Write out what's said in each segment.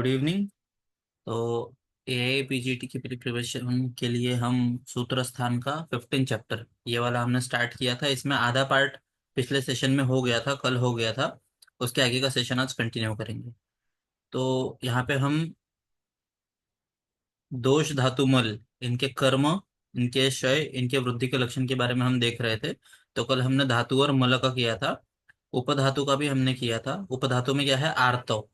Good evening. तो AI PGT की preparation के लिए हम सूत्र स्थान का 15 चैप्टर ये वाला हमने स्टार्ट किया था। इसमें आधा पार्ट पिछले सेशन में हो गया था, कल हो गया था। उसके आगे का सेशन आज कंटिन्यू करेंगे। तो यहाँ पे हम दोष धातु मल, इनके कर्म, इनके क्षय, इनके वृद्धि के लक्षण के बारे में हम देख रहे थे। तो कल हमने धातु और मल का किया था। उपधातु का भी हमने किया था। उपधातु में क्या है? आर्तव।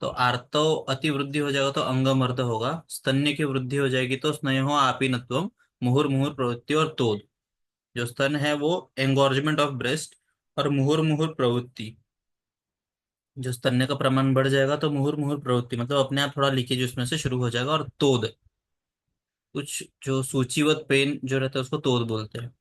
तो आर्तव अतिवृद्धि हो जाएगा तो अंगमर्द होगा। स्तन्य की वृद्धि हो जाएगी तो स्नेहो आपीनत्वम, मुहुर मुहुर प्रवृत्ति और तोद। जो स्तन है वो एंगोर्जमेंट ऑफ ब्रेस्ट, और मुहुर मुहुर प्रवृत्ति, जो स्तन्य का प्रमाण बढ़ जाएगा तो मुहुर मुहुर प्रवृत्ति मतलब अपने आप थोड़ा लीकेज उसमें से शुरू हो जाएगा। और तोद, कुछ जो सूचीवत पेन जो रहता है उसको तोद बोलते हैं।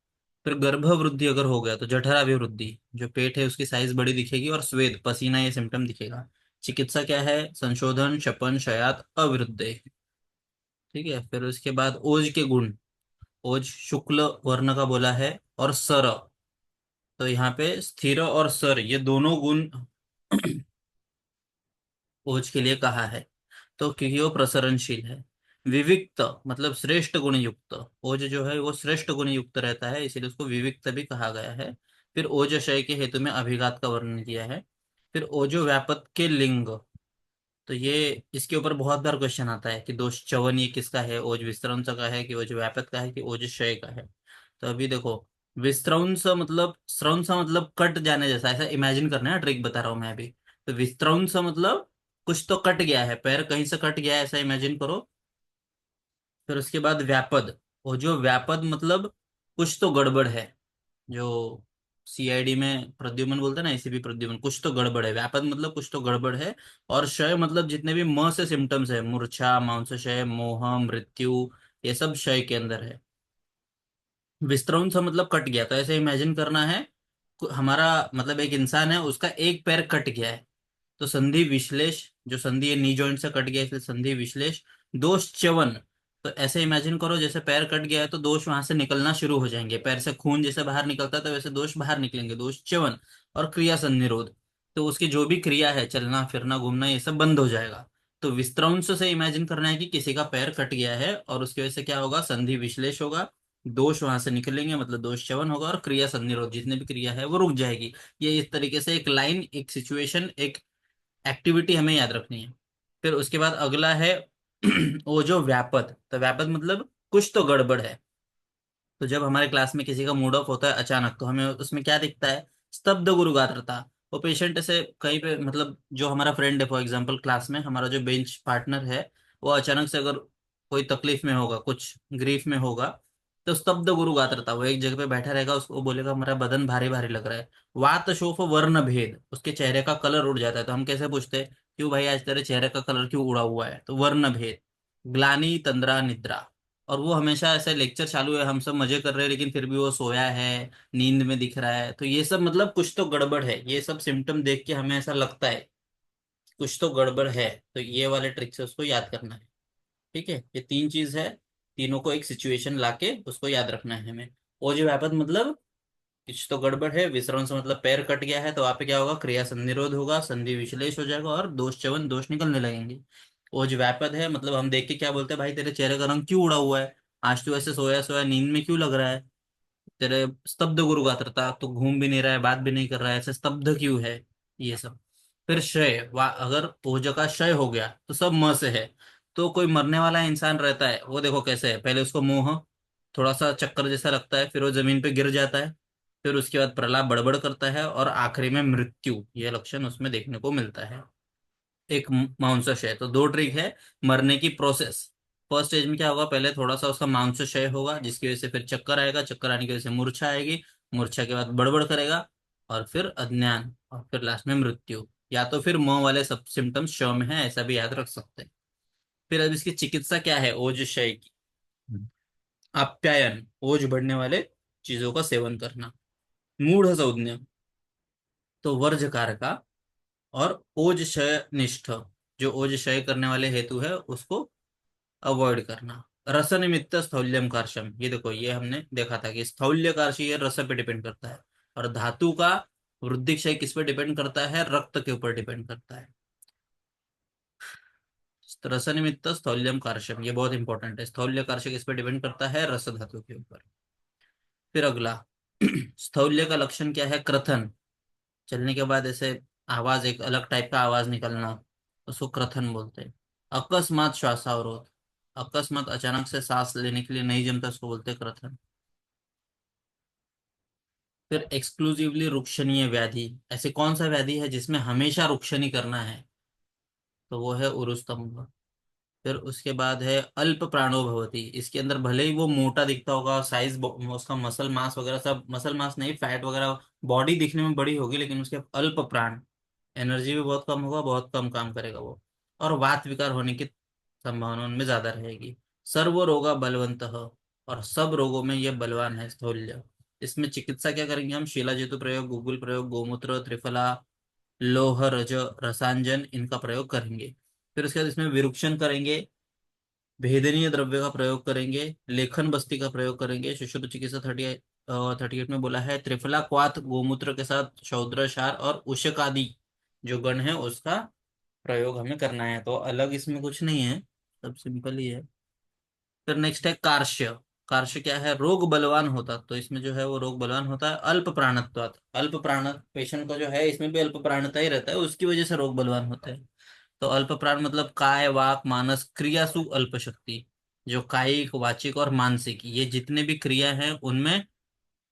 फिर गर्भ वृद्धि अगर हो गया तो जठराभिवृद्धि, जो पेट है उसकी साइज बड़ी दिखेगी, और स्वेद पसीना ये सिम्टम दिखेगा। चिकित्सा क्या है? संशोधन, शपन, शयात, अवृद्धि। ठीक है। फिर उसके बाद ओज के गुण। ओज शुक्ल वर्ण का बोला है, और सर, तो यहाँ पे स्थिर और सर ये दोनों गुण ओज के लिए कहा है। तो क्योंकि वो प्रसरणशील है। विविक्त मतलब श्रेष्ठ गुण युक्त। ओज जो है वो श्रेष्ठ गुण युक्त रहता है, इसीलिए उसको विविक्त भी कहा गया है। फिर ओजशय के हेतु में अभिघात का वर्णन किया है। फिर ओजो व्यापक के लिंग। तो ये इसके ऊपर बहुत बार क्वेश्चन आता है कि दोष च्यवन ये किसका है? ओज विस्त्रंस का है कि ओज व्यापक का है कि ओज क्षय का है? तो अभी देखो, विस्त्रंस मतलब स्रंस मतलब कट जाने जैसा, ऐसा इमेजिन करना है, ट्रिक बता रहा हूं मैं अभी। तो विस्त्रंस मतलब कुछ तो कट गया है, पैर कहीं से कट गया है, ऐसा इमेजिन करो। फिर उसके बाद व्यापद। और जो व्यापद मतलब कुछ तो गड़बड़ है। जो सीआईडी में प्रद्युमन बोलते हैं ना, इसी भी प्रद्युमन, कुछ तो गड़बड़ है। व्यापद मतलब कुछ तो गड़बड़ है। और क्षय मतलब जितने भी म से सिम्टम्स है, मूर्छा, मांसक्षय, मोह, मृत्यु, ये सब क्षय के अंदर है। विस्तृत सा मतलब कट गया, तो ऐसे इमेजिन करना है। हमारा मतलब एक इंसान है, उसका एक पैर कट गया है। तो संधि विश्लेष, जो संधि है नी जॉइंट से कट गया है, इसलिए संधि विश्लेष। दोष च्यवन, तो ऐसे इमेजिन करो जैसे पैर कट गया है तो दोष वहां से निकलना शुरू हो जाएंगे। पैर से खून जैसे बाहर निकलता है तो वैसे दोष बाहर निकलेंगे, दोष च्यवन। और क्रिया संनिरोध, तो उसकी जो भी क्रिया है, चलना फिरना घूमना, ये सब बंद हो जाएगा। तो विस्त्रंस से इमेजिन करना है कि किसी का पैर कट गया है और उसकी वजह से क्या होगा? संधि विश्लेष होगा, दोष वहां से निकलेंगे मतलब दोष च्यवन होगा, और क्रिया संनिरोध, जितने भी क्रिया है वो रुक जाएगी। ये इस तरीके से एक लाइन, एक सिचुएशन, एक एक्टिविटी हमें याद रखनी है। फिर उसके बाद अगला है वो जो व्यापद। तो व्यापद मतलब कुछ तो गड़बड़ है। तो जब हमारे क्लास में किसी का मूड ऑफ होता है अचानक, तो हमें उसमें क्या दिखता है? स्तब्ध गुरुगात्रता। वो पेशेंट ऐसे कहीं पे, मतलब जो हमारा फ्रेंड है, फॉर एग्जांपल क्लास में हमारा जो बेंच पार्टनर है, वो अचानक से अगर कोई तकलीफ में होगा, कुछ ग्रीफ में होगा, तो स्तब्ध गुरुगात्रता, वो एक जगह पे बैठा रहेगा, उसको बोलेगा हमारा बदन भारी भारी लग रहा है। वात शोफ वर्ण भेद, उसके चेहरे का कलर उड़ जाता है। तो हम कैसे पूछते हैं, क्यों भाई आज तेरे चेहरे का कलर क्यों उड़ा हुआ है? तो वर्ण भेद। ग्लानि तंद्रा निद्रा, और वो हमेशा ऐसे लेक्चर चालू है, हम सब मजे कर रहे हैं, लेकिन फिर भी वो सोया है, नींद में दिख रहा है। तो ये सब मतलब कुछ तो गड़बड़ है। ये सब सिम्टम देख के हमें ऐसा लगता है कुछ तो गड़बड़ है। तो ये वाले ट्रिक से उसको याद करना है। ठीक है, ये तीन चीज है। तीनों को एक सिचुएशन लाके उसको याद रखना है हमें। ओज व्यापद मतलब कुछ तो गड़बड़ है। विसरण से मतलब पैर कट गया है, तो वहां पे क्या होगा? क्रिया संनिरोध होगा, संधि विश्लेष हो जाएगा, और दोष च्यवन, दोष निकलने लगेंगे। ओज व्यापद है मतलब हम देख के क्या बोलते हैं? भाई तेरे चेहरे का रंग क्यों उड़ा हुआ है? आज तू ऐसे सोया सोया नींद में क्यों लग रहा है? तेरे स्तब्ध गुरु गात्रता, तो घूम भी नहीं रहा है, बात भी नहीं कर रहा है, ऐसे स्तब्ध क्यों है? ये सब। फिर क्षय, अगर ओज का क्षय हो गया तो सब म से है। तो कोई मरने वाला इंसान रहता है, वो देखो कैसे है, पहले उसको मोह, थोड़ा सा चक्कर जैसा लगता है, फिर वो जमीन पे गिर जाता है, फिर उसके बाद प्रलाप बड़बड़ करता है, और आखिरी में मृत्यु, ये लक्षण उसमें देखने को मिलता है। एक मांसक्षय, तो दो ट्रिक है मरने की प्रोसेस। फर्स्ट स्टेज में क्या होगा? पहले थोड़ा सा उसका मांसक्षय होगा, जिसकी वजह से फिर चक्कर आएगा, चक्कर आने की वजह से मूर्छा आएगी, मूर्छा के बाद बड़बड़ करेगा, और फिर अज्ञान, और फिर लास्ट में मृत्यु। या तो फिर म वाले सब सिम्टम्स श में है, ऐसा भी याद रख सकते हैं। फिर अब इसकी चिकित्सा क्या है ओज क्षय की? आप्यायन, ओज बढ़ने वाले चीजों का सेवन करना। मूढ़ संज्ञा, तो वर्ज्यकार का। और ओज क्षय निष्ठ, जो ओज क्षय करने वाले हेतु है उसको अवॉइड करना। रस निमित्त स्थौल्यम कार्शम, ये देखो ये हमने देखा था कि स्थौल्य कार्श ये रस पे डिपेंड करता है। और धातु का वृद्धि क्षय किस पे डिपेंड करता है? रक्त के ऊपर डिपेंड करता है। रस निमित्त स्थौल्यम कार्श्यम, ये बहुत इंपॉर्टेंट है। स्थौल्य कार्श्य किस पे डिपेंड करता है? रस धातु के ऊपर। फिर अगला स्थौल्य का लक्षण क्या है? क्रथन, चलने के बाद ऐसे आवाज, एक अलग टाइप का आवाज निकलना, उसको क्रथन बोलते हैं। अकस्मात श्वासावरोध, अकस्मात अचानक से सांस लेने के लिए नहीं जमता, उसको बोलते हैं क्रथन। फिर एक्सक्लूसिवली रुक्षणीय व्याधि, ऐसे कौन सा व्याधि है जिसमें हमेशा रुक्षणी करना है? तो वो है उरुस्तंभ। फिर उसके बाद है अल्प प्राणो भवति, इसके अंदर भले ही वो मोटा दिखता होगा, साइज उसका मसल मास वगैरह सब, मसल मास नहीं, फैट वगैरह, बॉडी दिखने में बड़ी होगी, लेकिन उसके अल्प प्राण, एनर्जी भी बहुत कम होगा, बहुत कम काम करेगा वो। और वात विकार होने की संभावना उनमें ज्यादा रहेगी। सर्व रोगा बलवंत, और सब रोगों में ये बलवान है स्थौल्य। इसमें चिकित्सा क्या करेंगे हम? शिलाजितु प्रयोग, गुग्गुल प्रयोग, गोमूत्र, त्रिफला, लोह रज, रसांजन, इनका प्रयोग करेंगे। फिर उसके बाद इसमें विरुक्षण करेंगे, भेदनीय द्रव्य का प्रयोग करेंगे, लेखन बस्ती का प्रयोग करेंगे। शिशु चिकित्सा 38 में बोला है त्रिफला क्वाथ गोमूत्र के साथ शौद्रसार और उशकादि जो गण है उसका प्रयोग हमें करना है। तो अलग इसमें कुछ नहीं है, सब सिंपल ही है। फिर नेक्स्ट है कार्श्य। कार्श्य क्या है? रोग बलवान होता, तो इसमें जो है वो रोग बलवान होता है अल्प प्राणत्वात्, अल्प प्राण पेशेंट का जो है इसमें भी अल्प प्राणता ही रहता है, उसकी वजह से रोग बलवान होते हैं। तो अल्प प्राण मतलब काय वाक मानस क्रियासु अल्प शक्ति, जो कायिक वाचिक और मानसिक ये जितने भी क्रिया हैं उनमें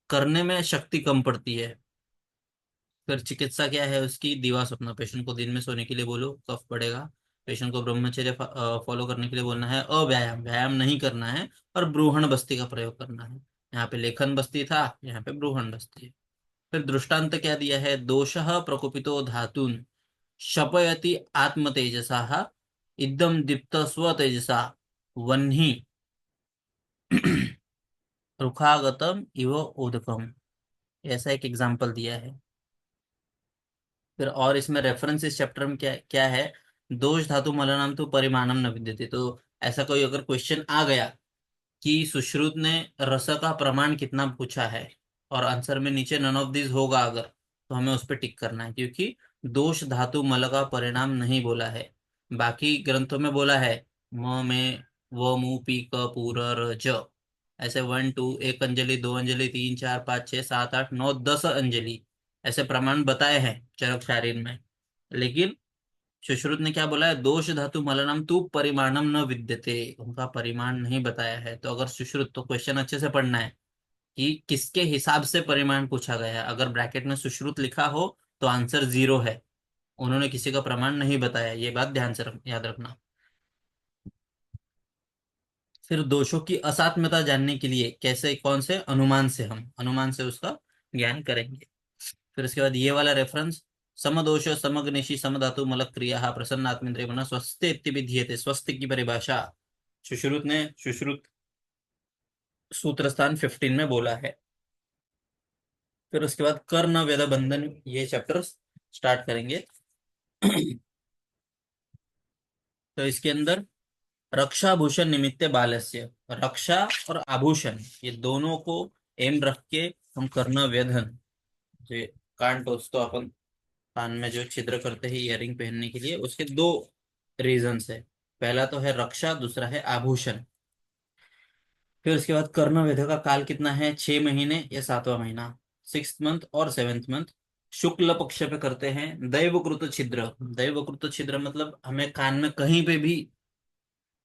करने में शक्ति कम पड़ती है। फिर चिकित्सा क्या है उसकी? दीवा स्वप्न, पेशेंट को दिन में सोने के लिए बोलो, कफ बढ़ेगा। पेशेंट को ब्रह्मचर्य फॉलो करने के लिए बोलना है, अव्यायाम, व्यायाम नहीं करना है, और ब्रूहण बस्ती का प्रयोग करना है। यहाँ पे लेखन बस्ती था, यहाँ पे ब्रूहण बस्ती है। फिर दृष्टांत क्या दिया है? दोषः प्रकोपितो धातून शपयति आत्म तेजसा, इदम दीप्त स्व तेजसा, वह्नि रुखागतम इव उदकम, ऐसा एक एग्जाम्पल दिया है। फिर और इसमें रेफरेंस इस चैप्टर में क्या क्या है? दोष धातु मलनम तो परिमाणम न विद्यते, तो ऐसा कोई अगर क्वेश्चन आ गया कि सुश्रुत ने रस का प्रमाण कितना पूछा है, और आंसर में नीचे नन ऑफ दिस होगा अगर, तो हमें उस पर टिक करना है, क्योंकि दोष धातु मल का परिणाम नहीं बोला है। बाकी ग्रंथों में बोला है म में व मु पी क पूर र ज, ऐसे 1 2, 1 अंजलि, 2 अंजलि, 3 4 5 6 7 8 9 10 अंजलि, ऐसे प्रमाण बताए हैं चरक शारीर में। लेकिन सुश्रुत ने क्या बोला है? दोष धातु मलनम तू परिमाणम न विद्यते, उनका परिमाण नहीं बताया है। तो अगर सुश्रुत, तो क्वेश्चन अच्छे से पढ़ना है कि किसके हिसाब से परिमाण पूछा गया है। अगर ब्रैकेट में सुश्रुत लिखा हो तो आंसर 0 है, उन्होंने किसी का प्रमाण नहीं बताया, ये बात ध्यान से याद रखना। फिर दोषों की असात्मता जानने के लिए कैसे, कौन से अनुमान से, हम अनुमान से उसका ज्ञान करेंगे। फिर उसके बाद ये वाला रेफरेंस, समदोष समग्निशि समधातु मलक क्रिया प्रसन्न आत्मेन्द्रिय बना स्वस्थ विधीयते, स्वस्थ की परिभाषा सुश्रुत ने सुश्रुत सूत्र स्थान 15 में बोला है। फिर उसके बाद कर्ण वेद बंधन, ये चैप्टर स्टार्ट करेंगे। तो इसके अंदर रक्षाभूषण निमित्त बालस्य, रक्षा और आभूषण ये दोनों को एम रख के हम कर्ण वेधन, जो कान टोचतो अपन, कान में जो छिद्र करते हैं इयरिंग पहनने के लिए, उसके दो रीजंस है। पहला तो है रक्षा, दूसरा है आभूषण। फिर उसके बाद कर्ण वेध का काल कितना है? 6 महीने या 7वां महीना, 6th मंथ और 7th मंथ। शुक्ल पक्ष पे करते हैं। दैवकृत छिद्र, दैवकृत छिद्र मतलब हमें कान में कहीं पे भी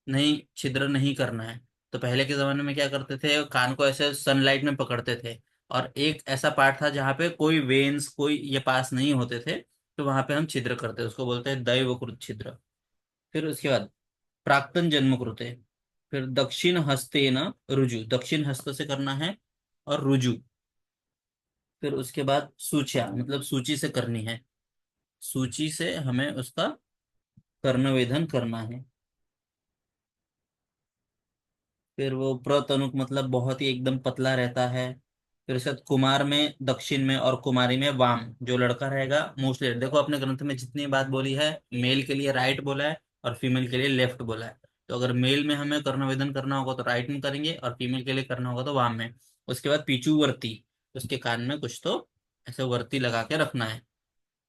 नहीं, छिद्र नहीं करना है। तो पहले के जमाने में क्या करते थे? कान को ऐसे सनलाइट में पकड़ते थे, और एक ऐसा पार्ट था जहाँ पे कोई वेन्स कोई ये पास नहीं होते थे, तो वहां पे हम छिद्र करते हैं, उसको बोलते हैं दैवकृत छिद्र। फिर उसके बाद प्राक्तन जन्म कृते, फिर दक्षिण हस्ते न रुजु, दक्षिण हस्त से करना है, और रुजु। फिर उसके बाद सूच्या, मतलब सूची से करनी है, सूची से हमें उसका कर्णवेधन करना है। फिर वो प्रतनुक मतलब बहुत ही एकदम पतला रहता है। फिर उसके बाद कुमार में दक्षिण में, और कुमारी में वाम, जो लड़का रहेगा मोस्टली, देखो अपने ग्रंथ में जितनी बात बोली है, मेल के लिए राइट बोला है और फीमेल के लिए लेफ्ट बोला है। तो अगर मेल में हमें कर्णवेधन करना होगा तो राइट में करेंगे, और फीमेल के लिए करना होगा तो वाम में। उसके बाद पीछू वर्ती, उसके कान में कुछ तो ऐसे वर्ती लगा के रखना है,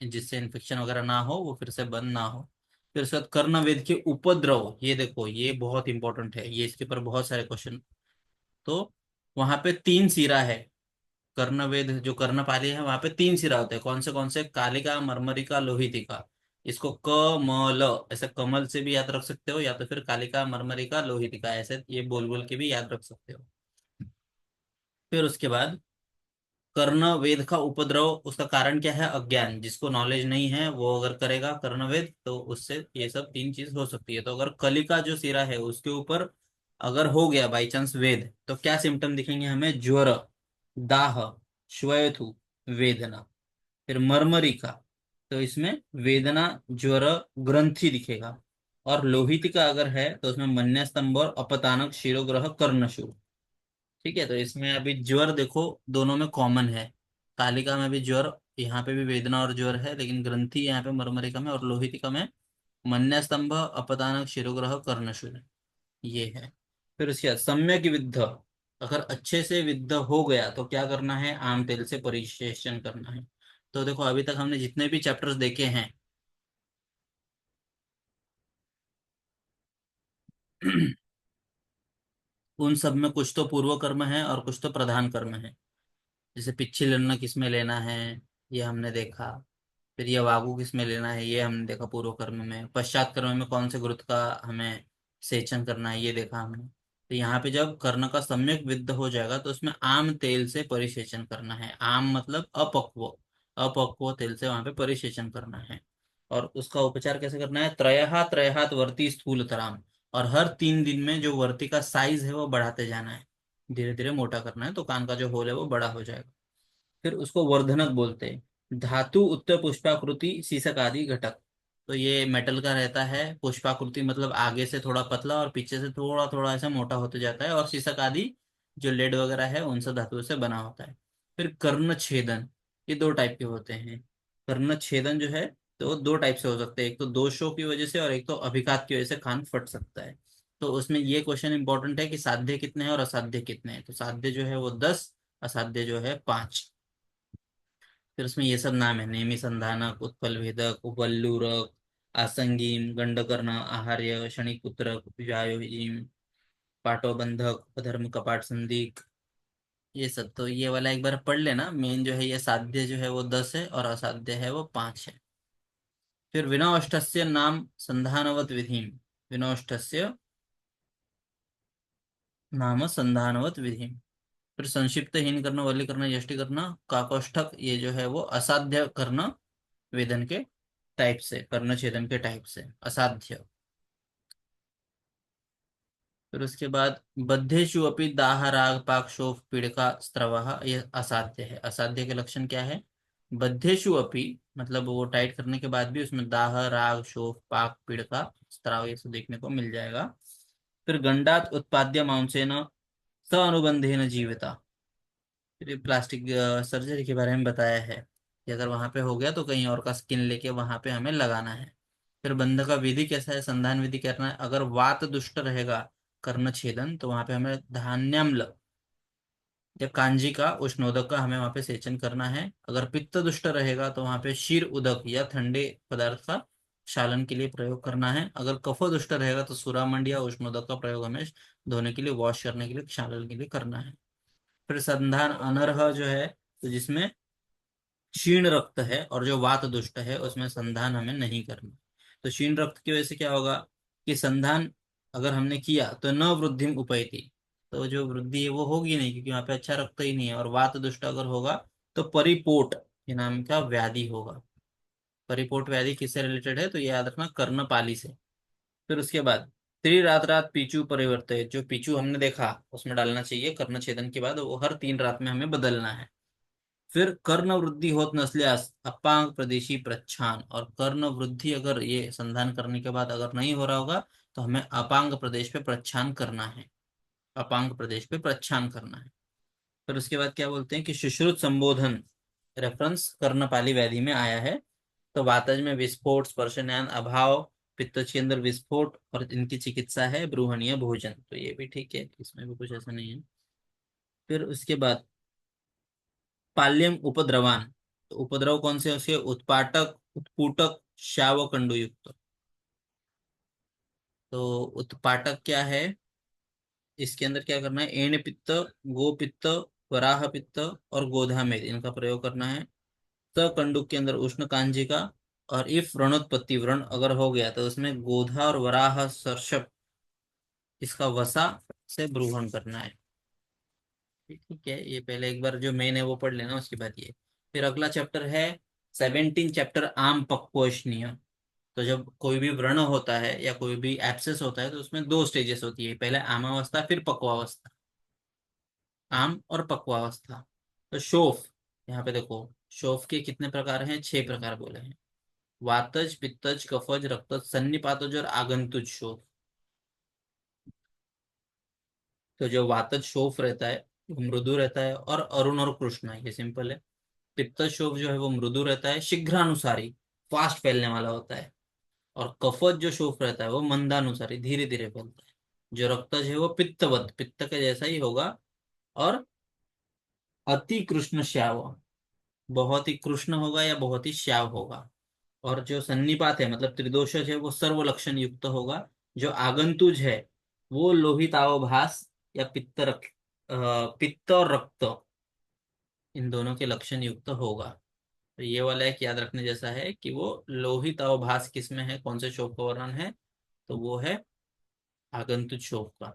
जिससे इन्फेक्शन वगैरह ना हो, वो फिर से बंद ना हो। फिर उसके बाद कर्णवेद के उपद्रव, ये देखो ये बहुत इंपॉर्टेंट है, ये इसके ऊपर बहुत सारे क्वेश्चन। तो वहां पे तीन सिरा है, कर्णवेद जो कर्णपाली है वहां पे तीन सिरा होते हैं, कौन से, कालिका, मरमरिका, लोहितिका। इसको क म ल ऐसे कमल से भी याद रख सकते हो, या तो फिर कालिका, मरमरिका, लोहितिका, ऐसे ये बोल बोल के भी याद रख सकते हो। फिर उसके बाद कर्ण वेद का उपद्रव, उसका कारण क्या है? अज्ञान। जिसको नॉलेज नहीं है वो अगर करेगा कर्णवेद तो उससे ये सब तीन चीज हो सकती है। तो अगर कली का जो सिरा है उसके ऊपर अगर हो गया बाई चांस वेद, तो क्या सिम्टम दिखेंगे हमें? ज्वर, दाह, श्वेथु, वेदना। फिर मरमरी का, तो इसमें वेदना, ज्वर, ग्रंथि दिखेगा। और लोहित का अगर है तो उसमें मन्यस्तंभ और अपतानक, शिरोग्रह, कर्णशूल। ठीक है, तो इसमें अभी ज्वर देखो दोनों में कॉमन है, कालिका में भी ज्वर, यहाँ पे भी वेदना और ज्वर है, लेकिन ग्रंथि यहाँ पे मरमरिका में और लोहितिका में मन्यस्तंभ, अपदानक, शिरोग्रह, कर्णशूल, ये है। फिर उसके बाद सम्यक विद्ध, अगर अच्छे से विद्ध हो गया तो क्या करना है? आम तेल से परिशेषण करना है। तो देखो अभी तक हमने जितने भी चैप्टर्स देखे हैं उन सब में कुछ तो पूर्व कर्म है और कुछ तो प्रधान कर्म है। जैसे पिच्छी अन्न किस में लेना है, ये हमने देखा। फिर ये वागु किस में लेना है, ये हमने देखा पूर्व कर्म में। पश्चात कर्म में कौन से गुरुत का हमें सेचन करना है, ये देखा हमने। तो यहाँ पे जब कर्ण का सम्यक विद्ध हो जाएगा तो उसमें आम तेल से परिसेचन करना है। आम मतलब अपक्व, अपक्व तेल से वहां पे परिसेचन करना है। और उसका उपचार कैसे करना है? त्रयहा त्रयहात वर्ती स्थूलतराम, और हर 3 दिन में जो वर्ती का साइज है वो बढ़ाते जाना है, धीरे धीरे मोटा करना है, तो कान का जो होल है वो बड़ा हो जाएगा। फिर उसको वर्धनक बोलते हैं। धातु उत्तर पुष्पाकृति सीसक आदि घटक, तो ये मेटल का रहता है। पुष्पाकृति मतलब आगे से थोड़ा पतला और पीछे से थोड़ा थोड़ा ऐसा मोटा होते जाता है। और सीसक आदि जो लेड वगैरह है उन सब धातुओं से बना होता है। फिर कर्ण छेदन, ये दो टाइप के होते हैं। कर्ण छेदन जो है तो दो टाइप से हो सकते हैं, एक तो दोषों की वजह से और एक तो अभिघात की वजह से कान फट सकता है। तो उसमें ये क्वेश्चन इंपॉर्टेंट है कि साध्य कितने हैं और असाध्य कितने हैं। तो साध्य जो है वो 10, असाध्य जो है 5। फिर उसमें ये सब नाम है: नेमि संधानक, उत्पल भेदक, उपल्लूरक, आसंगीम, गंडकर्ण, आहार्य, शनिपुत्रक, व्यायोहिम, पाटोबंधक, अधर्म कपाट संदिक, ये सब। तो ये वाला एक बार पढ़ लेना। मेन जो है ये साध्य जो है वो 10 है और असाध्य है वो 5 है। फिर विनोष्टस्य नाम संधानवत विधि, विनोष्टस्य नाम संधानवत विधि। फिर संक्षिप्त हीन करना, वली करना, यष्टि करना, काकोष्ठक, ये जो है वो असाध्य करना वेदन के टाइप से, कर्ण छेदन के टाइप से असाध्य। फिर उसके बाद बद्धेषु अपि दाह, राग, पाक, शोफ, पीड़िका, स्त्रवः, ये असाध्य है। असाध्य के लक्षण क्या है? बद्धेषु अपि मतलब वो टाइट करने के बाद भी उसमें दाह, राग, शोफ, पाक, पीड़िका, स्त्राव ये सब देखने को मिल जाएगा। फिर गंडात उत्पाद्य मांसेन स अनुबंधेन जीविता, फिर प्लास्टिक सर्जरी के बारे में बताया है कि अगर वहां पे हो गया तो कहीं और का स्किन लेके वहां पे हमें लगाना है। फिर बंध का विधि कैसा है? संधान विधि करना है। अगर वात दुष्ट रहेगा कर्ण छेदन तो वहां पे हमें धान्याम्ल या कांजी का, उष्णोदक का हमें वहां पे सेचन करना है। अगर पित्त दुष्ट रहेगा तो वहां पे शीर उदक या ठंडे पदार्थ का क्षालन के लिए प्रयोग करना है। अगर कफ दुष्ट रहेगा तो सुरामंड या उष्णोदक का प्रयोग हमें धोने के लिए, वॉश करने के लिए, क्षालन के लिए करना है। फिर संधान अनर्ह जो है, तो जिसमें क्षीण रक्त है और जो वात दुष्ट है उसमें संधान हमें नहीं करना। तो क्षीण रक्त की वजह से क्या होगा कि संधान अगर हमने किया तो न वृद्धि उपैति, तो जो वृद्धि है वो होगी नहीं, क्योंकि वहां पे अच्छा रक्त ही नहीं है। और वात दुष्ट अगर होगा तो परिपोट के नाम का व्याधि होगा। परिपोट व्याधि किससे रिलेटेड है? तो ये याद रखना, कर्णपाली से। फिर उसके बाद त्रिरात रात पीचू परिवर्तित, जो पीचू हमने देखा उसमें डालना चाहिए कर्ण छेदन के बाद, वो हर 3 रात में हमें बदलना है। फिर कर्ण वृद्धि होत नसल्यास अपांग प्रदेशी प्रच्छान, और कर्ण वृद्धि अगर ये संधान करने के बाद अगर नहीं हो रहा होगा तो हमें अपांग प्रदेश पे प्रच्छान करना है, अपांग प्रदेश पे प्रच्छान करना है। फिर उसके बाद क्या बोलते हैं कि सुश्रुत संबोधन रेफरेंस कर्णपाली व्याधि में आया है। तो वातज में विस्फोट, स्पर्शन्यान अभाव, पित्तज के अंदर विस्फोट, और इनकी चिकित्सा है ब्रूहणीय भोजन। तो ये भी ठीक है, इसमें भी कुछ ऐसा नहीं है। फिर उसके बाद पाल्यम उपद्रवान, तो उपद्रव कौन से हैं उसके? उत्पाटक, उत्पुटक, श्याव कंडुयुक्त। तो उत्पाटक क्या है, इसके अंदर क्या करना है, एण पित्त, गो पित्त, वराह पित्त और गोधामेद इनका प्रयोग करना है। कंडूक के अंदर उष्ण कांजिका, और इफ व्रणोत्पत्ति, व्रण अगर हो गया तो उसमें गोधा और वराह सर्षप, इसका वसा से ब्रूहण करना है। ठीक है, ये पहले एक बार जो मेन है वो पढ़ लेना, उसके बाद ये। फिर अगला चैप्टर है 17 चैप्टर आम पक्वोष्णीय। तो जब कोई भी व्रण होता है या कोई भी एब्सेस होता है तो उसमें दो स्टेजेस होती है, पहले आमावस्था फिर पक्वावस्था। आम और पक्वावस्था। तो शोफ, यहाँ पे देखो, शोफ के कितने प्रकार हैं, 6 प्रकार बोले हैं। वातज, पित्तज, कफज, रक्तज, सन्निपातज और आगंतुज शोफ। तो जो वातज शोफ रहता है वो मृदु रहता है और अरुण और कृष्ण है, ये सिंपल है। पित्त शोफ जो है वो मृदु रहता है, शीघ्रानुसारी, फास्ट फैलने वाला होता है। और कफज जो शोफ रहता है वो मंदानुसारी, धीरे धीरे फैलता है। जो रक्तज है वो पित्तवत, पित्त के जैसा ही होगा। और अति कृष्ण श्याव, बहुत ही कृष्ण होगा या बहुत ही श्याव होगा। और जो सन्निपात है मतलब त्रिदोषज है वो सर्व लक्षण युक्त होगा। जो आगंतुज है वो लोहितावभास या पित्त और रक्त, इन दोनों के लक्षण युक्त होगा। तो ये वाला एक याद रखने जैसा है कि वो लोहित अवभास किस में है, कौन से शोक का वर्णन है, तो वो है आगंतुक शोक का।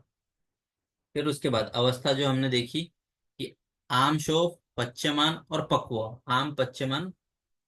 फिर उसके बाद अवस्था जो हमने देखी कि आम शोक, पच्यमान और पक्व। आम, पच्यमान,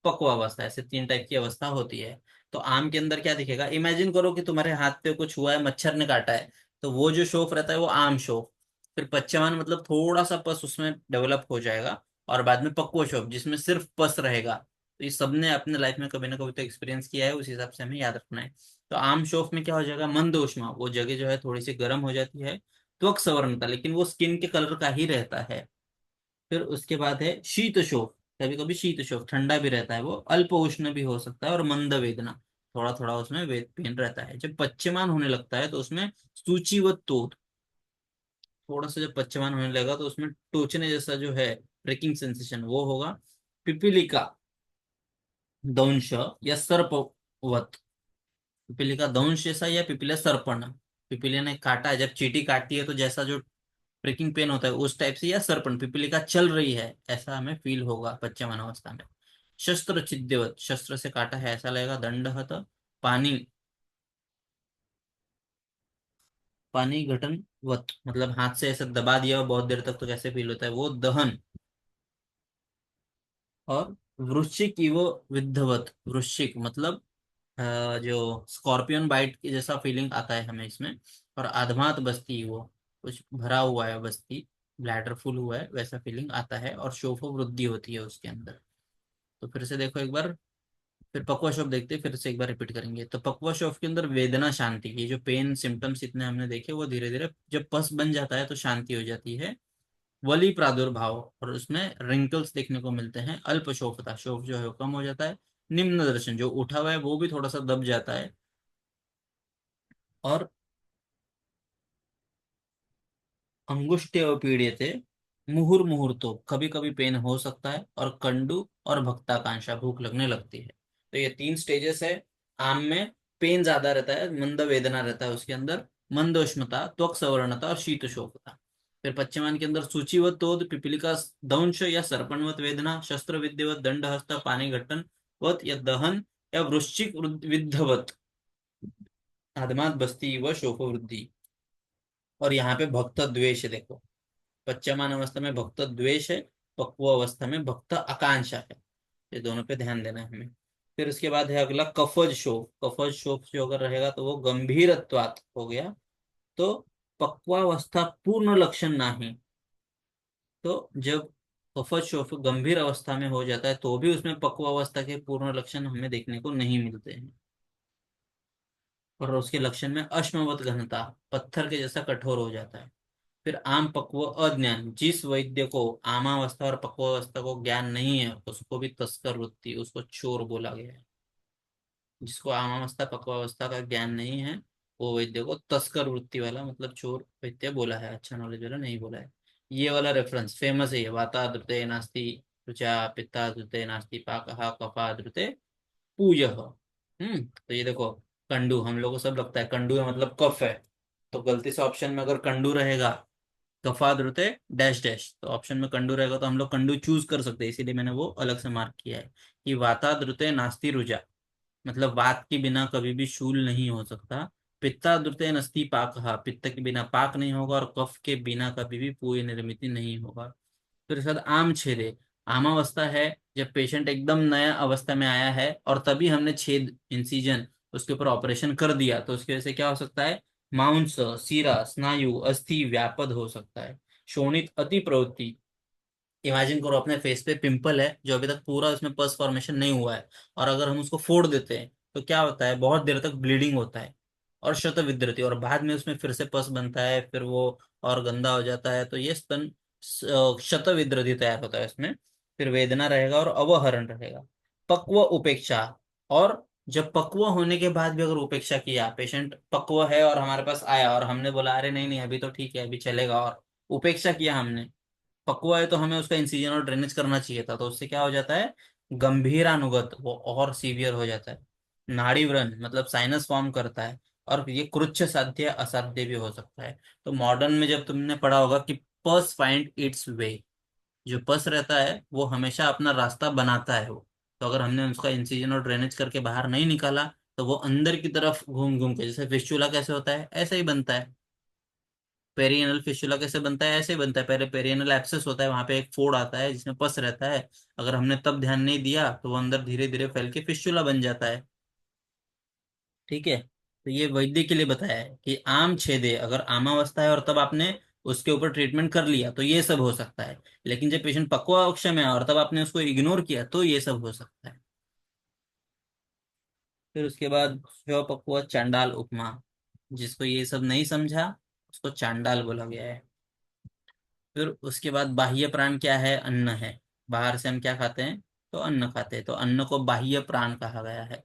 पक्व अवस्था, ऐसे 3 टाइप की अवस्था होती है। तो आम के अंदर क्या दिखेगा, इमेजिन करो कि तुम्हारे हाथ पे कुछ हुआ है, मच्छर ने काटा है, तो वो जो शोफ रहता है वो आम शोफ। फिर पच्यमान मतलब थोड़ा सा पस उसमें डेवलप हो जाएगा। और बाद में पक्व शोफ जिसमें सिर्फ पस रहेगा। तो ये सबने अपने लाइफ में कभी ना कभी तो एक्सपीरियंस किया है, उस हिसाब से हमें याद रखना है। तो आम शोफ में क्या हो जाएगा, मंद ऊष्मा, वो जगह जो है थोड़ी सी गर्म हो जाती है। त्वक सवर्णता, लेकिन वो स्किन के कलर का ही रहता है। फिर उसके बाद है शीत शोफ। कभी कभी शीत शोफ ठंडा भी रहता है, वो अल्प उष्ण भी हो सकता है। और मंद वेदना, थोड़ा थोड़ा उसमें वेद पेन रहता है। जब पच्यमान होने लगता है तो उसमें सूची व तोद, थोड़ा सा जब पच्यमान होने लगा तो उसमें टोचने जैसा जो है, प्रिकिंग सेंसेशन, वो होगा। पिपीलिका दंश या सर्पवत, पिपीलिका दंश जैसा या पिपीला सर्पण, पिपीले ने काटा, जब चींटी काटती है तो जैसा जो प्रिकिंग पेन होता है उस टाइप से, या सरपण, पिपीलिका चल रही है ऐसा हमें फील होगा पच्यमान अवस्था में। शस्त्र छिद्यवत, शस्त्र से काटा है ऐसा लगेगा। दंडहत, पानी, पानी घटन वत, मतलब हाथ से ऐसे दबा दिया हो बहुत देर तक तो कैसे फील होता है, वो दहन। और वृश्चिक इव विद्धवत, वृश्चिक मतलब जो स्कॉर्पियन बाइट की जैसा फीलिंग आता है हमें इसमें। और अधमात बस्ती, वो कुछ भरा हुआ है, बस्ती, ब्लैडर फुल हुआ है वैसा फीलिंग आता है। और शोफो वृद्धि होती है उसके अंदर। तो फिर से देखो एक बार, फिर पक्वा शोफ देखते हैं, फिर से एक बार रिपीट करेंगे। तो पक्वा शोफ के अंदर वेदना शांति की, जो पेन सिम्टम्स इतने हमने देखे वो धीरे धीरे जब पस बन जाता है तो शांति हो जाती है। वली प्रादुर्भाव, और उसमें रिंकल्स देखने को मिलते हैं। अल्प शोफता, शोफ जो है वो कम हो जाता है। निम्न दर्शन, जो उठा हुआ है वो भी थोड़ा सा दब जाता है। और अंगुष्ठ्य पीड़ित, मुहुर्मुहुर्तो, कभी कभी पेन हो सकता है। और कंडू और भक्ताकांक्षा, भूख लगने लगती है। तो ये 3 स्टेजेस है। आम में पेन ज्यादा रहता है, मंद वेदना रहता है उसके अंदर, मंदोष्णता, त्वक सवर्णता और शीतशोकता। फिर पश्चिमान के अंदर सूचीवत तोद, पिपीलिका दंश या सर्पणवत वेदना, शस्त्र विद्यवत, दंडहस्त, पानी घट्टन वत या दहन, या वृश्चिक विद्धवत, आदमात बस्ती व शोक वृद्धि। और यहाँ पे भक्त द्वेष है, देखो, पच्यमान अवस्था में भक्त द्वेष है, पक्व अवस्था में भक्त आकांक्षा है। ये दोनों पे ध्यान देना है हमें। फिर उसके बाद है अगला कफज शोफ। कफज शोफ जो अगर रहेगा तो वो गंभीरत्वात् हो गया। तो पक्वावस्था पूर्ण लक्षण नहीं। तो जब कफज शोफ गंभीर अवस्था में हो जाता है तो भी उसमें पक्वावस्था के पूर्ण लक्षण हमें देखने को नहीं मिलते हैं। और उसके लक्षण में अश्मवत घनता, पत्थर के जैसा कठोर हो जाता है। फिर आम पक्व अज्ञान, जिस वैद्य को आमावस्था और पक्वावस्था को ज्ञान नहीं है उसको भी तस्कर वृत्ति, उसको चोर बोला गया है। जिसको आमावस्था पक्वावस्था का ज्ञान नहीं है वो वैद्य को तस्कर वृत्ति वाला, मतलब चोर वैद्य बोला है, अच्छा नॉलेज वाला नहीं बोला है। ये वाला रेफरेंस फेमस है, वाता धृते नास्ति रुचा, पित्ता धृते नास्ति पाकः, कफा धृते पूयः। तो ये देखो, कंडू, हम लोग को सब लगता है कंडू है मतलब कफ है, तो गलती से ऑप्शन में अगर कंडू रहेगा, कफाद्रुते डैश डैश, तो ऑप्शन में कंडू रहेगा तो हम लोग कंडू चूज कर सकते हैं, इसीलिए मैंने वो अलग से मार्क किया है कि वाताद्रुते नास्ति रुजा, मतलब वात के बिना कभी भी शूल नहीं हो सकता। पित्ताद्रुते नस्ति पाकः, पित्त के बिना पाक नहीं होगा, और कफ के बिना कभी भी पूरी निर्मित नहीं होगा। फिर इसके बाद आम छेदे, आमावस्था है जब पेशेंट एकदम नया अवस्था में आया है और तभी हमने छेद इंसिजन उसके ऊपर ऑपरेशन कर दिया, तो उसकी वजह से क्या हो सकता है, मांस, सीरा, स्नायु, अस्थि व्यापद हो सकता है। शोणित अति प्रवृत्ति, इमेजिन करो अपने फेस पे पिंपल है जो अभी तक पूरा उसमें पस फॉर्मेशन नहीं हुआ है, और अगर हम उसको फोड़ देते हैं तो क्या होता है, बहुत देर तक ब्लीडिंग होता है और शत विद्रति, और बाद में उसमें फिर से पस बनता है, फिर वो और गंदा हो जाता है, तो ये स्तन शत विद्रति तैयार होता है इसमें। फिर वेदना रहेगा और अवहरण रहेगा। पक्व उपेक्षा, और जब पक्व होने के बाद भी अगर उपेक्षा किया, पेशेंट पक्व है और हमारे पास आया और हमने बोला अरे नहीं नहीं अभी तो ठीक है अभी चलेगा, और उपेक्षा किया हमने, पकुआ है तो हमें उसका इंसिजन और ड्रेनेज करना चाहिए था, तो उससे क्या हो जाता है, गंभीरानुगत, वो और सीवियर हो जाता है। नाड़ी व्रण मतलब साइनस फॉर्म करता है, और ये कृच्छ साध्य असाध्य भी हो सकता है। तो मॉडर्न में जब तुमने पढ़ा होगा कि पस फाइंड इट्स वे, जो पस रहता है वो हमेशा अपना रास्ता बनाता है वो, तो अगर हमने उसका इंसिजन और ड्रेनेज करके बाहर नहीं निकाला तो वो अंदर की तरफ घूम घूम के, जैसे फिस्चुला कैसे होता है ऐसे ही बनता है। पेरियनल फिस्टुला कैसे बनता है, ऐसे ही बनता है, पहले पेरियनल एब्सेस होता है, वहां पे एक फोड़ आता है जिसमें पस रहता है, अगर हमने तब ध्यान नहीं दिया तो वो अंदर धीरे धीरे फैल के फिस्टुला बन जाता है। ठीक है, तो ये वैद्य के लिए बताया है कि आम छेदे, अगर आमावस्था है और तब आपने उसके ऊपर ट्रीटमेंट कर लिया तो ये सब हो सकता है, लेकिन जब पेशेंट पक्वा अक्ष में है और तब आपने उसको इग्नोर किया तो ये सब हो सकता है। फिर उसके बाद स्वपक्व चांडाल उपमा, जिसको ये सब नहीं समझा उसको चांडाल बोला गया है। फिर उसके बाद बाह्य प्राण क्या है, अन्न है, बाहर से हम क्या खाते हैं, तो अन्न खाते हैं, तो अन्न को बाह्य प्राण कहा गया है।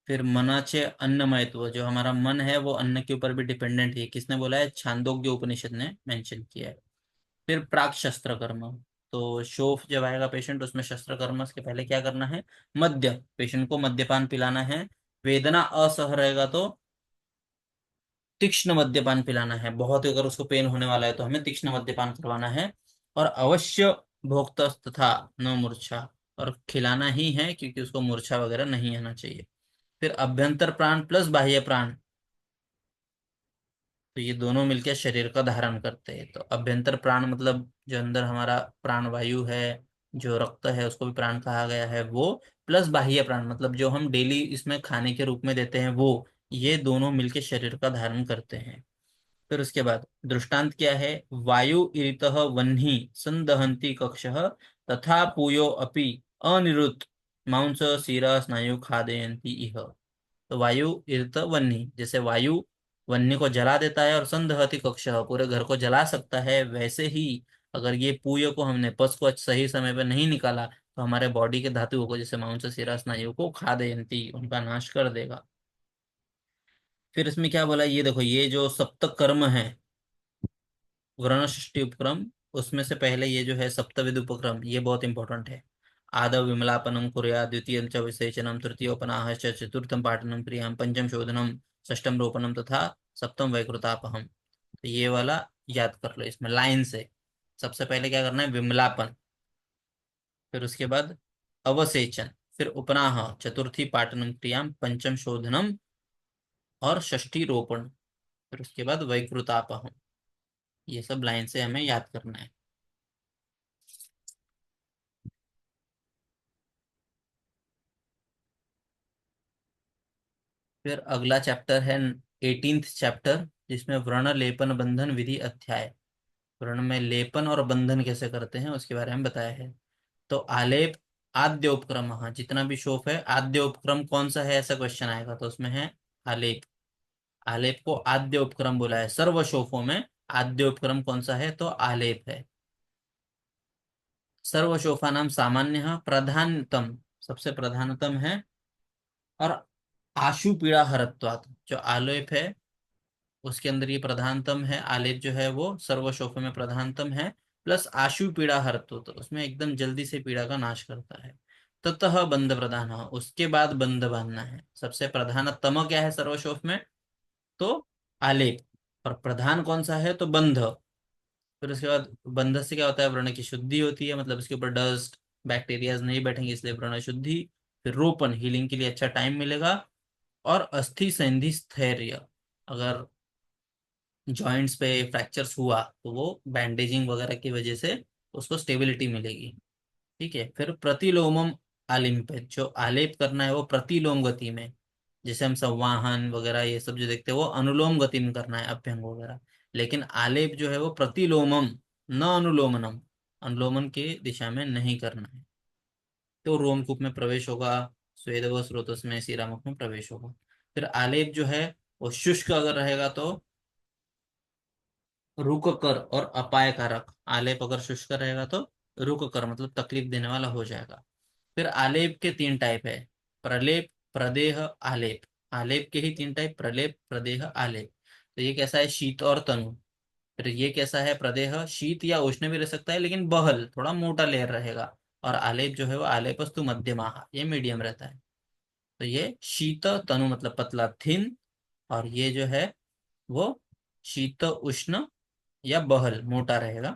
फिर मनाचे अन्नमयत्व, जो हमारा मन है वो अन्न के ऊपर भी डिपेंडेंट है, किसने बोला है, छांदोग्य उपनिषद ने मेंशन किया है। फिर प्राक शस्त्र कर्म, तो शोफ जब आएगा पेशेंट उसमें शस्त्र कर्म के पहले क्या करना है, मद्य, पेशेंट को मद्यपान पिलाना है। वेदना असह रहेगा तो तीक्ष्ण मद्यपान पिलाना है, बहुत ही अगर उसको पेन होने वाला है तो हमें तीक्ष्ण मद्यपान करवाना है। और अवश्य भोक्त तथा न मूर्छा, और खिलाना ही है क्योंकि उसको मूर्छा वगैरह नहीं आना चाहिए। फिर अभ्यंतर प्राण प्लस बाह्य प्राण, तो ये दोनों मिलकर शरीर का धारण करते हैं, तो अभ्यंतर प्राण मतलब जो अंदर हमारा प्राण वायु है, जो रक्त है उसको भी प्राण कहा गया है वो, प्लस बाह्य प्राण मतलब जो हम डेली इसमें खाने के रूप में देते हैं वो, ये दोनों मिलके शरीर का धारण करते हैं। फिर उसके बाद दृष्टांत क्या है, वायु इरितः वह्नि संदहन्ति कक्षः तथा पूयो अपि अनिरुद्ध मांस शिरा स्नायु खादयन्ति इह। तो वायु इरित वह्नि, जैसे वायु वह्नि को जला देता है और संदहति कक्षः पूरे घर को जला सकता है, वैसे ही अगर ये पूय को हमने पस को सही समय पे नहीं निकाला तो हमारे बॉडी के धातुओं को जैसे मांस शिरा स्नायु को खादयन्ति उनका नाश कर देगा। फिर इसमें क्या बोला, ये देखो ये जो सप्तक कर्म है, वर्णष्टि उपक्रम, उसमें से पहले ये जो है सप्तविध उपक्रम ये बहुत इंपॉर्टेंट है। आदव विमलापनम कुर्यात्, द्वितीयं च विसेचनम, तृतीयोपनाह च, चतुर्थम पाठनम क्रियाम, पंचम शोधनम, षष्ठम रोपणम तथा सप्तम वैकृतापहम। तो ये वाला याद कर लो इसमें लाइन से। सबसे पहले क्या करना है, विमलापन, फिर उसके बाद अवसेचन, फिर उपनाह, चतुर्थी पाटनम क्रियाम, पंचम शोधनम और षष्ठी रोपण, फिर उसके बाद वैकृतापहम। ये सब लाइन से हमें याद करना है। फिर अगला चैप्टर है 18th चैप्टर, जिसमें व्रण लेपन बंधन विधि अध्याय, व्रण में लेपन और बंधन कैसे करते हैं उसके बारे में बताया है। तो आलेप आद्य उपक्रम, हाँ जितना भी शोफ है आद्य उपक्रम कौन सा है ऐसा क्वेश्चन आएगा तो उसमें है आलेप। आलेप को आद्य उपक्रम बोला है, सर्व शोफों में आद्य उपक्रम कौन सा है, तो आलेप है। सर्व शोफा नाम सामान्य प्रधानतम, सबसे प्रधानतम है। और आशु पीड़ा हरत्वात्, जो आलेप है उसके अंदर ये प्रधानतम है, आलेप जो है वो सर्वशोफ में प्रधानतम है, प्लस आशु पीड़ा हरत्व, तो उसमें एकदम जल्दी से पीड़ा का नाश करता है। ततः बंध प्रधान, उसके बाद बंध बांधना है। सबसे प्रधानतम क्या है सर्वशोफ में? तो आलेप। और प्रधान कौन सा है? तो बंध। फिर उसके बाद बंध से क्या होता है? व्रण की शुद्धि होती है, मतलब इसके ऊपर डस्ट बैक्टीरियाज नहीं बैठेंगे, इसलिए व्रण शुद्धि। फिर रोपण, हीलिंग के लिए अच्छा टाइम मिलेगा। और अस्थि संधि स्थैर्य, अगर जॉइंट्स पे फ्रैक्चर्स हुआ तो वो बैंडेजिंग वगैरह की वजह से उसको स्टेबिलिटी मिलेगी। ठीक है। फिर प्रतिलोमम आलिम्पित, जो आलेप करना है वो प्रतिलोम गति में। जैसे हम संवाहन वगैरह ये सब जो देखते हैं वो अनुलोम गति में करना है, अभ्यंग वगैरह। लेकिन आलेप जो है वो प्रतिलोमम, न अनुलोमनम, अनुलोमन की दिशा में नहीं करना है। तो रोमकूप में प्रवेश होगा, स्वेद व स्रोतस में शिरामुख में प्रवेश होगा। फिर आलेप जो है वो शुष्क अगर रहेगा तो रुक कर और अपाय कारक। आलेप अगर शुष्क रहेगा तो रुक कर मतलब तकलीफ देने वाला हो जाएगा। फिर आलेप के तीन टाइप है, प्रलेप, प्रदेह, आलेप। आलेप के ही तीन टाइप, प्रलेप, प्रदेह, आलेप। तो ये कैसा है? शीत और तनु। फिर ये कैसा है? प्रदेह शीत या उष्ण भी रह सकता है, लेकिन बहल थोड़ा मोटा लेयर रहेगा। और आलेप जो है वो आलेपस्तु मध्यमा, ये मीडियम रहता है। तो ये शीत तनु मतलब पतला थिन, और ये जो है वो शीत उष्ण या बहल मोटा रहेगा।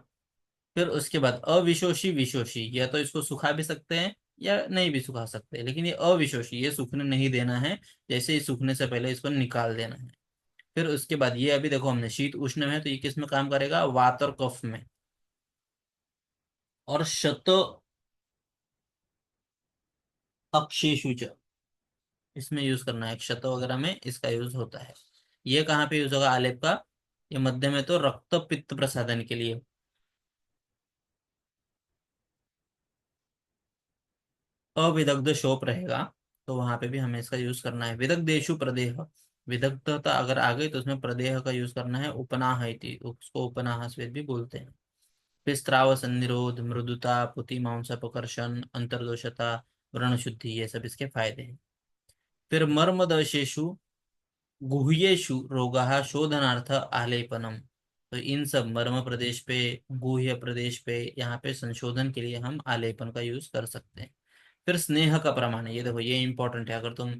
फिर उसके बाद अविशोषी विशोषी, या तो इसको सुखा भी सकते हैं या नहीं भी सुखा सकते, लेकिन ये अविशोषी, ये सूखने नहीं देना है। जैसे ही सूखने से पहले इसको निकाल देना है। फिर उसके बाद ये अभी देखो हमने शीत उष्ण में है, तो ये किस में काम करेगा? वात और कफ में। और शत अक्षेषु च, इसमें यूज करना है, क्षत वगैरह में इसका यूज होता है। ये कहाँ पे यूज होगा आलेप का? ये मध्य में तो रक्त पित्त प्रसादन के लिए। अविदग्ध शोप रहेगा, तो वहां पे भी हमें इसका यूज करना है। विदग्धेशु प्रदेह, विदग्धता अगर आ गई तो उसमें प्रदेह का यूज करना है। उपनाह इति, उसको उपनाह स्वेद भी बोलते हैं। फिर स्त्राव संनिरोध, मृदुता, पुति मांसापकर्षण, अंतर्दोषता, व्रण शुद्धि, ये सब इसके फायदे हैं। फिर मर्मदशेषु गुह्येषु रोगाः शोधनार्थ आलेपनम, तो इन सब मर्म प्रदेश पे, गुह्य प्रदेश पे, यहाँ पे संशोधन के लिए हम आलेपन का यूज कर सकते हैं। फिर स्नेह का प्रमाण है, ये देखो ये इंपॉर्टेंट है। अगर तुम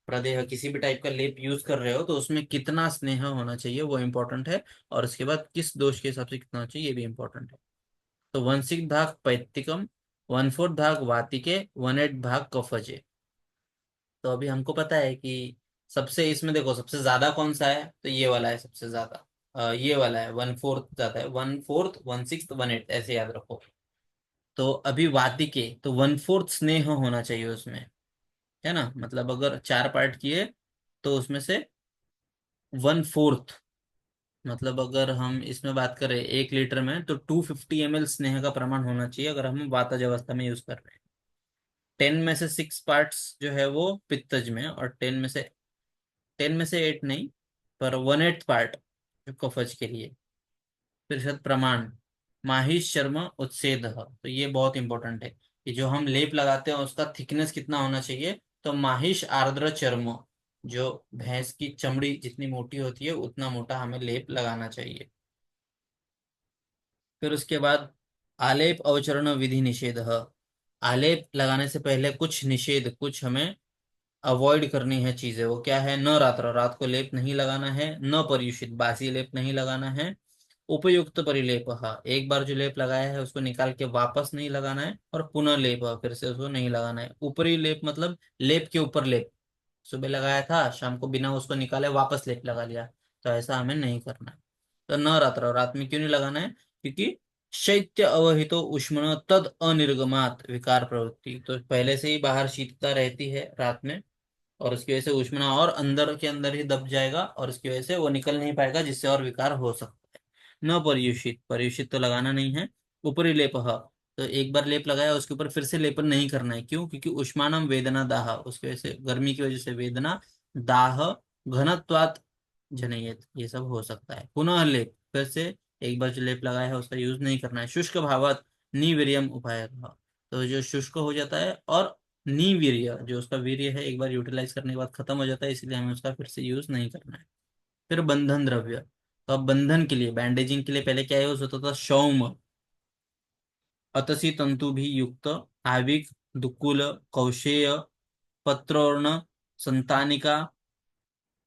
प्रदेह किसी भी टाइप का लेप यूज कर रहे हो तो उसमें कितना स्नेह होना चाहिए वो इंपॉर्टेंट है। और उसके बाद किस दोष के हिसाब से कितना होना चाहिए ये भी इंपॉर्टेंट है। तो 1/6 भाग पैत्तिकम, 1/4 भाग वातिके, 1/8 भाग कफजे। तो अभी हमको पता है कि सबसे इसमें देखो सबसे ज्यादा कौन सा है, तो ये वाला है सबसे ज्यादा। ये वाला है 1/4 ज्यादा है, 1/4, 1/6, 1/8 ऐसे याद रखो। तो अभी वातिके तो 1/4 स्नेह होना चाहिए उसमें, है ना? मतलब अगर 4 पार्ट किए तो उसमें से 1/4, मतलब अगर हम इसमें बात करें 1 लीटर में तो 250 ml स्नेह का प्रमाण होना चाहिए, अगर हम वातज अवस्था में यूज कर रहे हैं। 10 में से 6 पार्ट्स जो है वो पित्तज में, और 10 में से 8 नहीं, पर 1/8 पार्ट जो कफज के लिए। प्रतिशत प्रमाण माहिश चर्म उत्सेद, तो ये बहुत इंपॉर्टेंट है कि जो हम लेप लगाते हैं उसका थिकनेस कितना होना चाहिए। तो माहिश आर्द्र चर्म, जो भैंस की चमड़ी जितनी मोटी होती है उतना मोटा हमें लेप लगाना चाहिए। फिर उसके बाद आलेप अवचरण विधि निषेध, आलेप लगाने से पहले कुछ निषेध, कुछ हमें अवॉइड करनी है चीजें। वो क्या है? न रात्र, रात को लेप नहीं लगाना है। न पर्युषित, बासी लेप नहीं लगाना है। उपयुक्त परिलेप, हाँ, एक बार जो लेप लगाया है उसको निकाल के वापस नहीं लगाना है। और पुनः लेप, फिर से उसको नहीं लगाना है। ऊपरी लेप मतलब लेप के ऊपर लेप, सुबह लगाया था शाम को बिना उसको निकाले वापस लेप लगा लिया, तो ऐसा हमें नहीं करना है। तो न रात्र, रात में क्यों नहीं लगाना है? क्योंकि शैत्य अवहितो उष्मण तद अनिर्गमात विकार प्रवृत्ति, तो पहले से ही बाहर शीतलता रहती है रात में, और उसकी वजह से ऊष्मना और अंदर के अंदर ही दब जाएगा, और उसकी वजह से वो निकल नहीं पाएगा, जिससे और विकार हो सकता है। न पर्युषित, पर्युषित तो लगाना नहीं है। ऊपरी लेप, तो एक बार लेप लगाया उसके ऊपर फिर से लेपन नहीं करना है। क्यों? क्योंकि उष्मानम वेदना दाह, उसकी वजह से गर्मी की वजह से वेदना, दाह, घनत्वात जनयत, ये सब हो सकता है। पुनः लेप, फिर से एक बार जो लेप लगाया है उसका यूज नहीं करना है। शुष्क भावत निवीर्यम उपाय, तो जो शुष्क हो जाता है और नीवीर्य, जो उसका वीर्य है एक बार यूटिलाइज करने के बाद खत्म हो जाता है, इसलिए हमें उसका फिर से यूज नहीं करना है। फिर बंधन द्रव्य, तो अब बंधन के लिए, बैंडेजिंग के लिए पहले क्या यूज होता था? शौम, अतसी तंतु भी युक्त आविक दुकुल, कौशेय, पत्रोर्ण, संतानिका,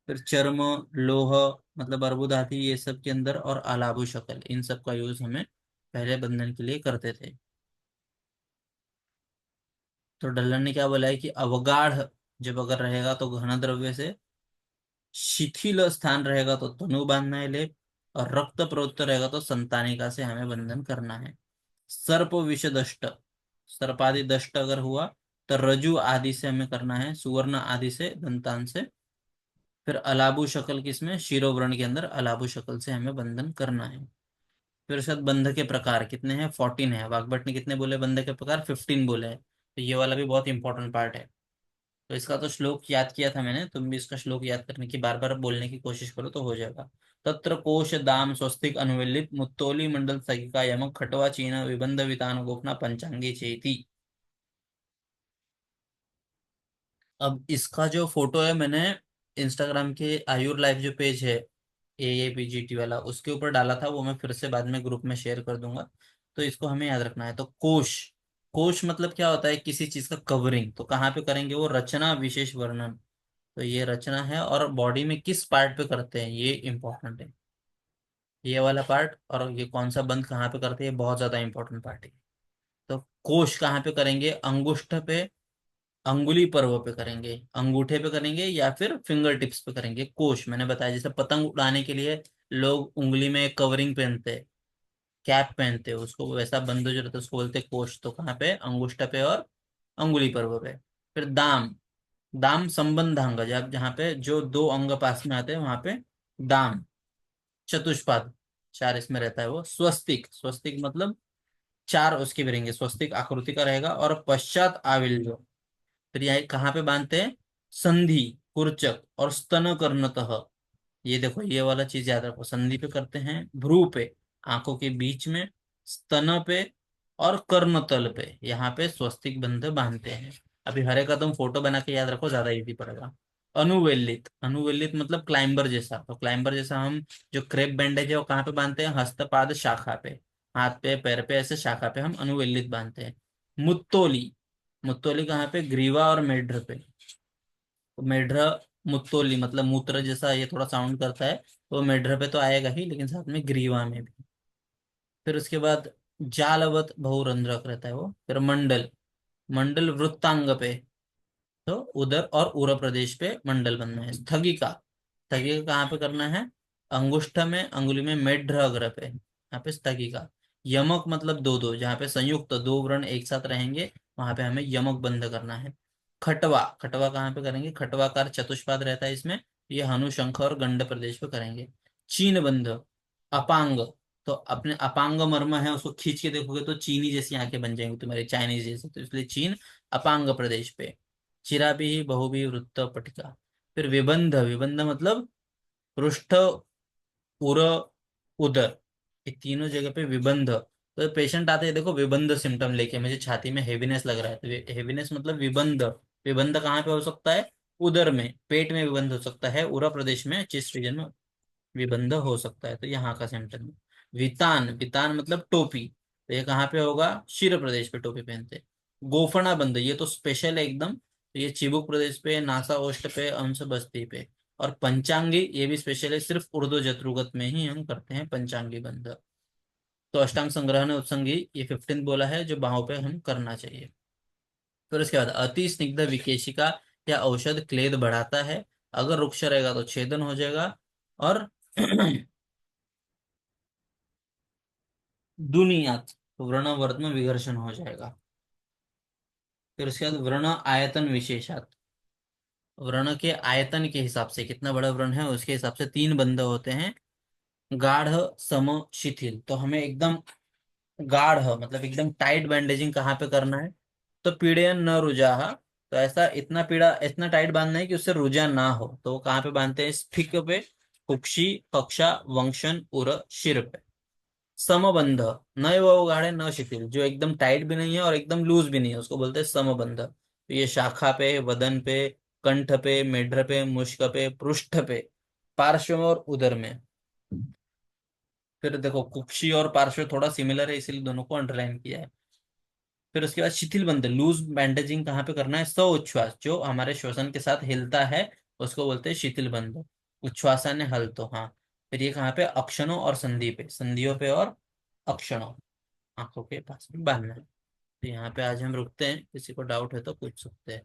फिर चर्म, लोह मतलब अर्बुदादि, ये सब के अंदर, और अलाबु शकल, इन सब का यूज हमें पहले बंधन के लिए करते थे। तो डल्लन ने क्या बोला है कि अवगाढ़ जब अगर रहेगा तो घन द्रव्य से, शिथिल स्थान रहेगा तो तनु बांधना है लेप, और रक्त प्रवृत्त रहेगा तो संतानिका से हमें बंधन करना है। सर्प विष दष्ट, सर्पादि दष्ट अगर हुआ तो रजु आदि से हमें करना है, सुवर्ण आदि से, दंतान से। फिर अलाबु शकल किसमें, शिरोवर्ण के अंदर अलाबु शकल से हमें बंधन करना है। फिर उसके बाद बंध के प्रकार कितने हैं, 14 है। वाग्भट ने कितने बोले बंध के प्रकार, 15 बोले हैं। तो ये वाला भी बहुत इंपॉर्टेंट पार्ट है। तो इसका तो श्लोक याद किया था मैंने, तुम भी इसका श्लोक याद करने की, बार बार बोलने की कोशिश करो तो हो जाएगा। तत्र कोश दाम स्वस्तिक अनुविलित मुत्तोली मंडल सगिका यमक खटवा चीन विबंध वितान गोपना पंचांगे चेती। अब इसका जो फोटो है मैंने इंस्टाग्राम के आयुर लाइफ जो पेज है, AAPGT वाला, उसके ऊपर डाला था, वो मैं फिर से बाद में ग्रुप में शेयर कर दूंगा। तो इसको हमें याद रखना है। तो कोश, कोश मतलब क्या होता है, किसी चीज का कवरिंग। तो कहाँ पे करेंगे वो, रचना विशेष वर्णन। तो ये रचना है, और बॉडी में किस पार्ट पे करते हैं ये इंपॉर्टेंट है, ये वाला पार्ट। और ये कौन सा बंद कहाँ पे करते हैं, ये बहुत ज्यादा इंपॉर्टेंट पार्ट है। तो कोश कहाँ पे करेंगे, अंगुष्ठ पे, अंगुली पर्व पे करेंगे, अंगूठे पे करेंगे, या फिर फिंगर टिप्स पे करेंगे। कोश मैंने बताया, जैसे पतंग उड़ाने के लिए लोग उंगली में कवरिंग पहनते हैं, कैप पहनते हैं, उसको वैसा बंद जो रहता है उसको बोलते हैं कोश। तो कहाँ पे, अंगुष्ठ पे और अंगुली पर्व पे। फिर दाम, दाम संबंधांग, जब जहाँ पे जो दो अंग पास में आते हैं वहां पे दाम। चतुष्पाद, चार इसमें रहता है वो। स्वस्तिक, स्वस्तिक मतलब चार उसके भी रहेंगे, स्वस्तिक आकृति का रहेगा। और पश्चात आविल्य, फिर यह कहाँ पे बांधते हैं, संधि, कुर्चक और स्तन कर्णतः। ये देखो ये वाला चीज याद रखो, संधि पे करते हैं, भ्रू पे, आंखों के बीच में, स्तन पे, और कर्णतल पे, यहाँ पे स्वस्तिक बंध बांधते हैं। अभी हर एक का तुम फोटो बना के याद रखो, ज्यादा इजी पड़ेगा। अनुवेलित, अनुवेलित मतलब क्लाइंबर जैसा। तो क्लाइंबर जैसा हम जो क्रेप बैंडेज है वो कहाँ पे बांधते हैं, हस्तपाद शाखा पे, हाथ पे पैर पे ऐसे शाखा पे हम अनुवेलित बांधते हैं। मुत्तोली, मुत्तोली कहाँ पे, ग्रीवा और मेढ्र पे। तो मेढ्र, मुत्तोली मतलब मूत्र जैसा ये थोड़ा साउंड करता है, तो मेढ्र पे तो आएगा ही, लेकिन साथ में ग्रीवा में भी। फिर उसके बाद जालवत बहुरंध्रक रहता है वो। फिर मंडल, मंडल वृत्तांग पे, तो उदर और उर प्रदेश पे मंडल बनना है। स्थगिका, स्थगिका कहाँ पे करना है, अंगुष्ठ में, अंगुली में, मेढ्र अग्र पे, यहाँ पे स्थगिका। यमक मतलब दो दो, जहाँ पे संयुक्त दो व्रण एक साथ रहेंगे वहां पे हमें यमक बंध करना है। खटवा, खटवा कहाँ पे करेंगे, खटवाकार चतुष्पाद रहता है इसमें, ये हनु शंख और गंड प्रदेश पे करेंगे। चीन बंध, अपांग, तो अपने अपांग मर्म है उसको खींच के देखोगे तो चीनी जैसी आंखें बन जाएंगी तुम्हारी, चाइनीज जैसे, तो इसलिए चीन अपांग प्रदेश पे। चिराभी बहुभी वृत्त पटिका। फिर विबंध, विबंध मतलब पृष्ठ, उर, उदर, ये तीनों जगह पे विबंध। तो पेशेंट आते हैं देखो विबंध सिम्टम लेके, मुझे छाती में हेवीनेस लग रहा है, तो हेवीनेस मतलब विबंध। विबंध कहाँ पे हो सकता है, उदर में, पेट में विबंध हो सकता है, उरा प्रदेश में, चेस्ट रीजन में विबंध हो सकता है, तो यहाँ का सिम्टम है। वितान, वितान मतलब टोपी, तो ये कहाँ पे होगा, शिर प्रदेश पे टोपी पहनते हैं। गोफना बंद, ये तो स्पेशल है एकदम, तो ये चिबुक प्रदेश पे, नासा ओष्ठ पे, अंश बस्ती पे। और पंचांगी ये भी स्पेशल है, सिर्फ उर्दू जत्रुगत में ही हम करते हैं पंचांगी बंद। तो अष्टांग संग्रहण उत्संगी ये 15 बोला है जो बाहों पे हम करना चाहिए। फिर उसके बाद अति स्निग्ध विकेशिका या औषध क्लेद बढ़ाता है, अगर रुक्ष रहेगा तो छेदन हो जाएगा। और दुनियात, तो व्रण वर्त में विघर्षण हो जाएगा। फिर उसके बाद व्रण आयतन विशेषात, व्रण के आयतन के हिसाब से, कितना बड़ा व्रण है उसके हिसाब से तीन बंध होते हैं। गाढ़, सम, शिथिल। तो हमें एकदम गाढ़ मतलब एकदम टाइट बैंडेजिंग कहाँ पे करना है, तो पीड़यन न रुझाहा, तो ऐसा इतना पीड़ा, इतना टाइट बांधना है कि उससे रुझा ना हो। तो वो कहाँ पे बांधते हैं, स्फिक पे, कुक्षी, कक्षा, वंशन, उर, शिर पे। समबंध, न वो उगाड़े न शिथिल, जो एकदम टाइट भी नहीं है और एकदम लूज भी नहीं है, उसको बोलते हैं समबंध। तो ये शाखा पे, वदन पे, कंठ पे, मेढ्र पे, मुष्क पे, पृष्ठ पे, पार्श्व में और उदर में। फिर देखो कुक्षी और पार्श्व थोड़ा सिमिलर है, इसीलिए दोनों को अंडरलाइन किया है। फिर उसके बाद शिथिल बंध, लूज बैंडेजिंग कहाँ पे करना है, स्व उच्छ्वास जो हमारे श्वसन के साथ हिलता है उसको बोलते हैं शिथिल बंध। उच्छ्वासा ने हल तो, हाँ। फिर ये कहाँ पे, अक्षणों और संधि पे, संधियों पे और अक्षणों, आंखों के पास में बांधना है। तो यहाँ पे आज हम रुकते हैं, किसी को डाउट है तो पूछ सकते हैं।